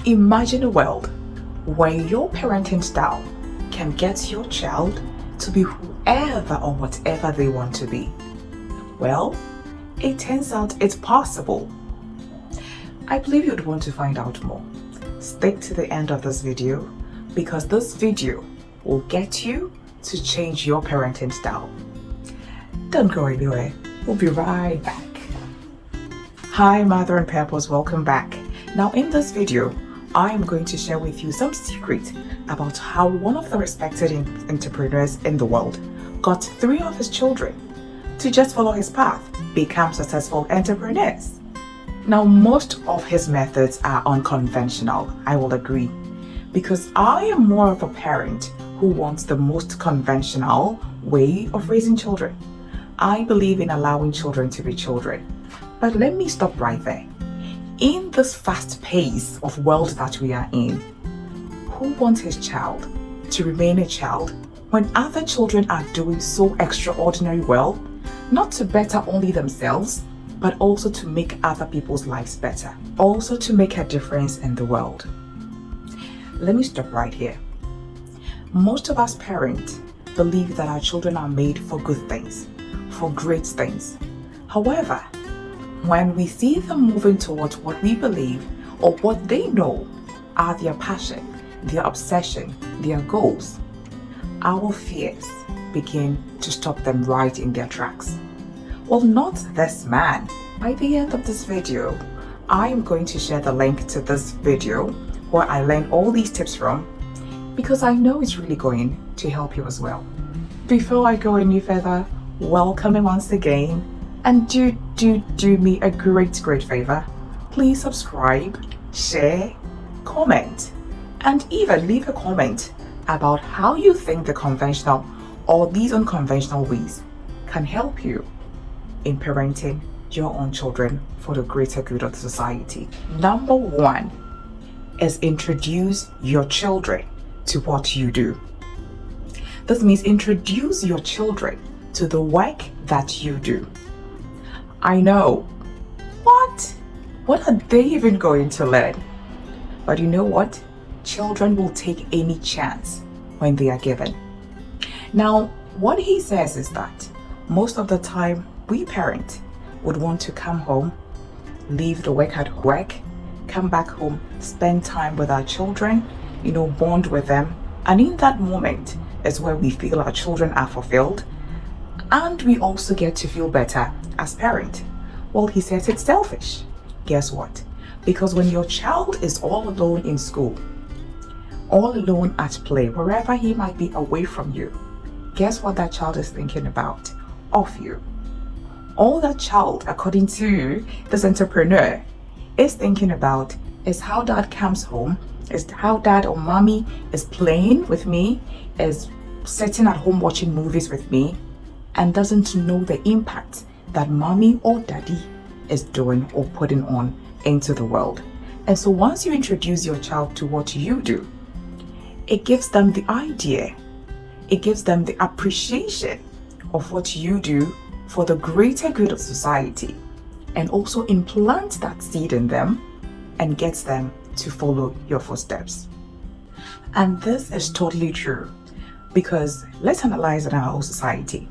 Imagine a world where your parenting style can get your child to be whoever or whatever they want to be. Well, it turns out it's possible. I believe you'd want to find out more. Stick to the end of this video because this video will get you to change your parenting style. Don't go anywhere. We'll be right back. Hi, Mother and Purpose, welcome back. Now in this video, I am going to share with you some secrets about how one of the respected entrepreneurs in the world got 3 of his children to just follow his path, become successful entrepreneurs. Now, most of his methods are unconventional, I will agree, because I am more of a parent who wants the most conventional way of raising children. I believe in allowing children to be children. But let me stop right there. In this fast pace of world that we are in, who wants his child to remain a child when other children are doing so extraordinary well, not to better only themselves, but also to make other people's lives better, also to make a difference in the world? Let me stop right here. Most of us parents believe that our children are made for good things, for great things. However, when we see them moving towards what we believe or what they know are their passion, their obsession, their goals, our fears begin to stop them right in their tracks. Well, not this man. By the end of this video, I am going to share the link to this video where I learned all these tips from, because I know it's really going to help you as well. Before I go any further, welcome once again. And do me a great favor. Please subscribe, share, comment, and even leave a comment about how you think the conventional or these unconventional ways can help you in parenting your own children for the greater good of the society. Number 1 is introduce your children to what you do. This means introduce your children to the work that you do. I know. What are they even going to learn? But you know what? Children will take any chance when they are given. Now, what he says is that most of the time we parents would want to come home, leave the work at work, come back home, spend time with our children, bond with them. And in that moment is where we feel our children are fulfilled. And we also get to feel better as parent. Well, he says it's selfish. Guess what? Because when your child is all alone in school, all alone at play, wherever he might be away from you, guess what that child is thinking about? Of you. All that child, according to this entrepreneur, is thinking about is how dad comes home, is how dad or mommy is playing with me, is sitting at home watching movies with me, and doesn't know the impact that mommy or daddy is doing or putting on into the world. And so once you introduce your child to what you do, it gives them the idea, it gives them the appreciation of what you do for the greater good of society, and also implants that seed in them and gets them to follow your footsteps. And this is totally true, because let's analyze in our whole society.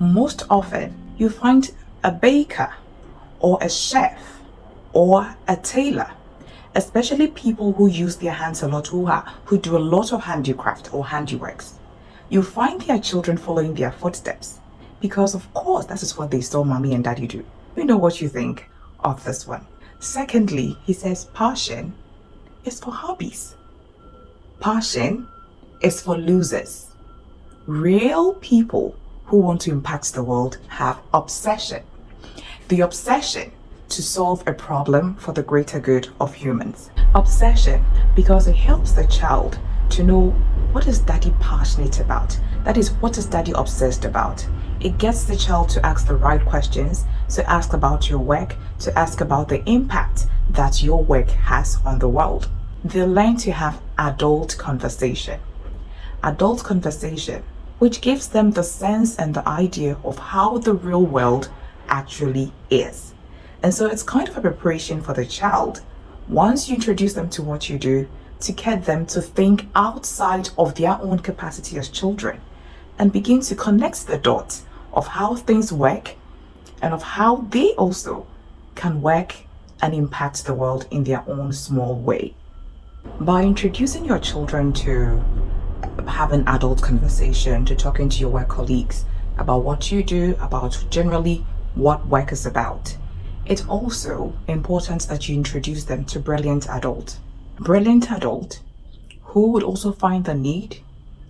Most often, you find a baker or a chef or a tailor, especially people who use their hands a lot, who do a lot of handicraft or handiworks. You find their children following their footsteps because, of course, that is what they saw mommy and daddy do. We know what you think of this one. Secondly, he says passion is for hobbies. Passion is for losers. Real people who want to impact the world have obsession. The obsession to solve a problem for the greater good of humans. Obsession because it helps the child to know what is daddy passionate about. That is, what is daddy obsessed about. It gets the child to ask the right questions, to ask about your work, to ask about the impact that your work has on the world. They learn to have adult conversation. Adult conversation, which gives them the sense and the idea of how the real world actually is. And so it's kind of a preparation for the child Once you introduce them to what you do, to get them to think outside of their own capacity as children and begin to connect the dots of how things work and of how they also can work and impact the world in their own small way. By introducing your children to having adult conversation, to talking to your work colleagues about what you do, about generally what work is about, it's also important that you introduce them to brilliant adult who would also find the need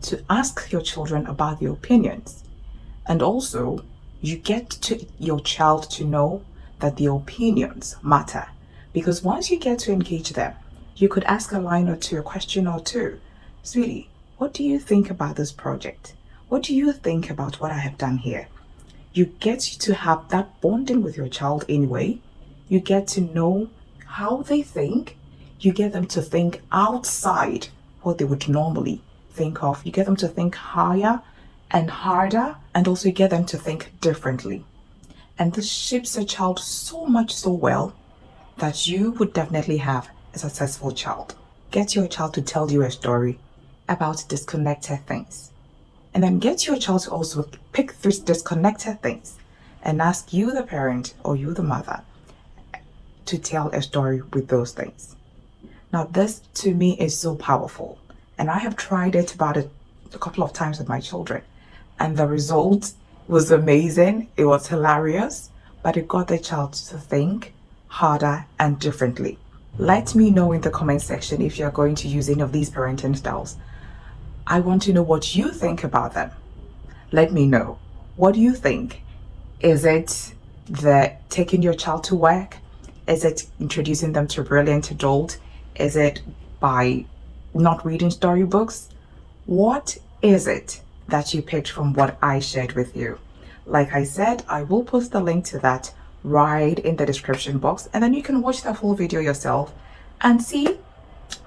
to ask your children about their opinions. And also, you get to your child to know that their opinions matter. Because once you get to engage them, you could ask a line or two, a question or two. Sweetie, what do you think about this project? What do you think about what I have done here? You get to have that bonding with your child anyway. You get to know how they think. You get them to think outside what they would normally think of. You get them to think higher and harder, and also get them to think differently. And this shapes a child so much so well that you would definitely have a successful child. Get your child to tell you a story about disconnected things. And then get your child to also pick these disconnected things and ask you, the parent, or you, the mother, to tell a story with those things. Now, this to me is so powerful. And I have tried it about a couple of times with my children. And the result was amazing. It was hilarious, but it got the child to think harder and differently. Let me know in the comment section if you're going to use any of these parenting styles. I want to know what you think about them. Let me know. What do you think? Is it the taking your child to work? Is it introducing them to a brilliant adult? Is it by not reading storybooks? What is it that you picked from what I shared with you? Like I said, I will post the link to that right in the description box, and then you can watch the full video yourself and see.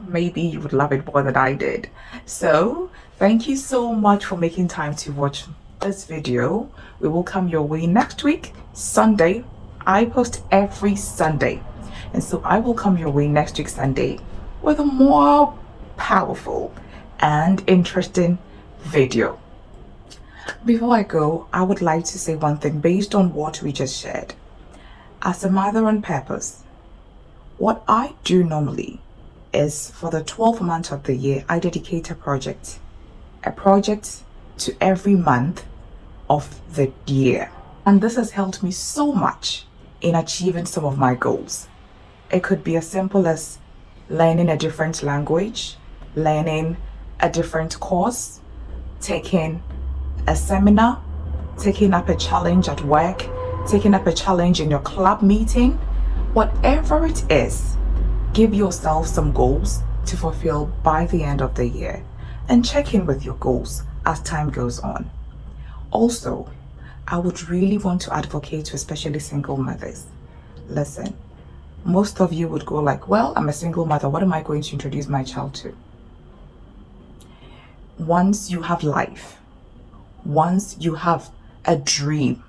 Maybe you would love it more than I did. So thank you so much for making time to watch this video. We will come your way next week, Sunday. I post every Sunday, and so I will come your way next week, Sunday, with a more powerful and interesting video. Before I go, I would like to say one thing based on what we just shared. As a mother on purpose, what I do normally is for the 12 months of the year, I dedicate a project to every month of the year. And this has helped me so much in achieving some of my goals. It could be as simple as learning a different language, learning a different course, taking a seminar, taking up a challenge at work, taking up a challenge in your club meeting. Whatever it is, give yourself some goals to fulfill by the end of the year and check in with your goals as time goes on. Also, I would really want to advocate to especially single mothers. Listen, most of you would go like, well, I'm a single mother. What am I going to introduce my child to? Once you have life, once you have a dream,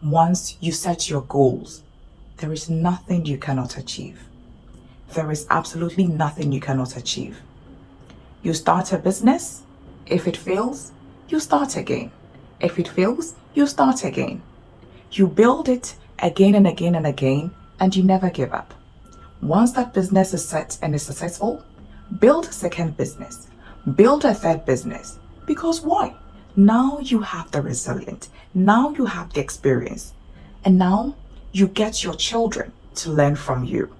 once you set your goals, there is nothing you cannot achieve. There is absolutely nothing you cannot achieve. You start a business. If it fails, you start again. If it fails, you start again. You build it again and again and again, and you never give up. Once that business is set and is successful, build a second business, build a third business. Because why? Now you have the resilience. Now you have the experience. And now you get your children to learn from you.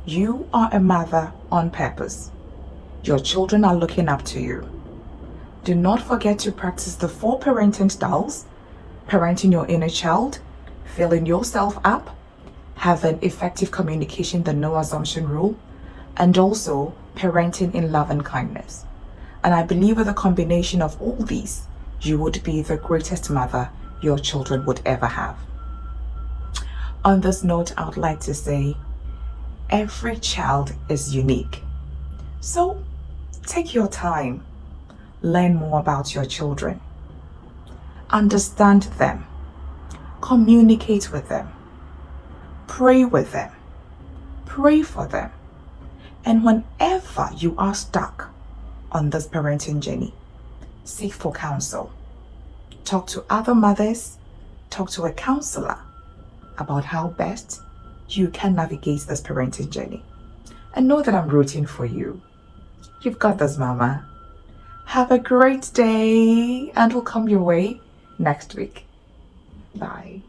You are a mother on purpose. Your children are looking up to you. Do not forget to practice the 4 parenting styles: parenting your inner child, filling yourself up, having effective communication, the no assumption rule, and also parenting in love and kindness. And I believe with a combination of all these, you would be the greatest mother your children would ever have. On this note, I would like to say, every child is unique. So take your time, learn more about your children, understand them, communicate with them, pray with them, pray for them, And whenever you are stuck on this parenting journey, seek for counsel. Talk to other mothers, talk to a counselor about how best you can navigate this parenting journey. And know that I'm rooting for you. You've got this, Mama. Have a great day, and we'll come your way next week. Bye.